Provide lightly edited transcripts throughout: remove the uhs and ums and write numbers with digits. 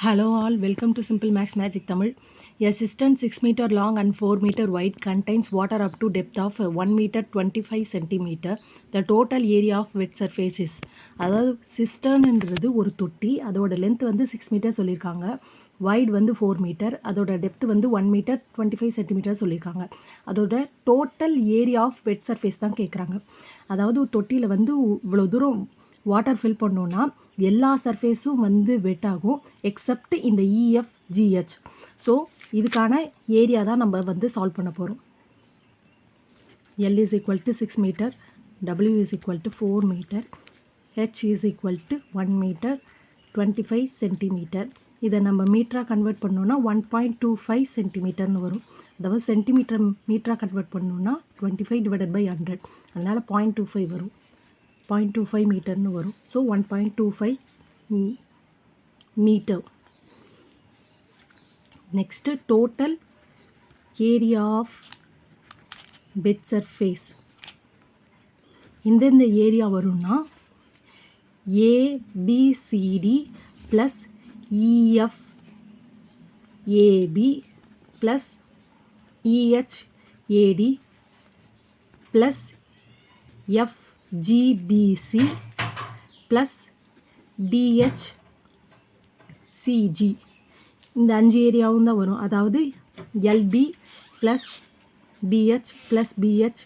Hello all, welcome to Simple Max Magic Tamil. A cistern 6 meter long and 4 meter wide contains water up to depth of 1 meter 25 centimeter. The total area of wet surface is. அதாவது சிஸ்டர்ன்ன்றது ஒரு தொட்டி, அதோட length வந்து 6 metre சொல்லியிருக்காங்க, white வந்து 4 metre, அதோட depth வந்து 1 metre 25 centimetre சொல்லியிருக்காங்க. அதோட total area of wet surface தான் கேட்குறாங்க. அதாவது தொட்டியில் வந்து இவ்வளோ தூரம் வாட்டர் ஃபில் பண்ணோன்னா எல்லா சர்ஃபேஸும் வந்து வெட் ஆகும் எக்ஸப்ட் இந்த EFGH. ஸோ இதுக்கான ஏரியா தான் நம்ம வந்து சால்வ் பண்ண போகிறோம். L is equal to 6 meter, W is equal to 4 meter, H is equal to 1 meter 25 centimeter. இதை நம்ம மீட்டராக கன்வெர்ட் பண்ணோன்னா 1.25 சென்டிமீட்டர்னு வரும். அதாவது சென்டிமீட்டர் மீட்டராக கன்வெர்ட் பண்ணோன்னா 25 டிவைடட் பை 100, அதனால் 0.25 வரும். 0.25 மீட்டர்னு வரும். So 1.25 metre. Next total area of wet surface எந்தெந்த ஏரியா வரும்னா ABCD plus EFAB plus EHAD plus FGBC plus DHCG. இந்த 5 ஏரியாவும் தான் வரும். அதாவது LB plus BH plus BH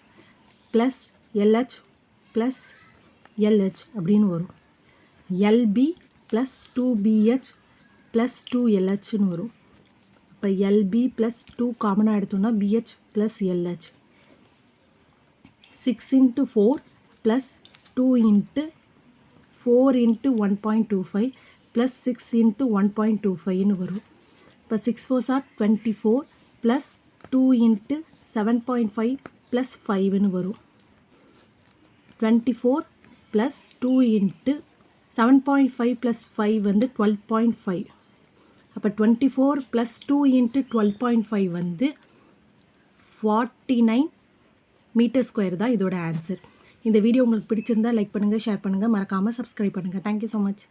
plus LH plus LH அப்படின்னு வரும். LB ப்ளஸ் 2BH ப்ளஸ் 2LHன்னு வரும். இப்போ LB ப்ளஸ் 2 காமனாக எடுத்தோம்னா BH plus LH. 6 into 4 plus 2 into 4 into 1.25 plus 6 into 1.25 வரும். இப்போ 6 4s are 24 plus 2 into 7.5 plus 5 வரும். 24 plus 2 into 7.5 plus 5 வந்து 12.5. அப்போ 24 plus 2 into 12.5 வந்து 49 மீட்டர் ஸ்கொயர் தான் இதோட ஆன்சர். இந்த வீடியோ உங்களுக்கு பிடிச்சிருந்தா லைக் பண்ணுங்கள், ஷேர் பண்ணுங்கள், மறக்காமல் சப்ஸ்கிரைப் பண்ணுங்கள். Thank you so much.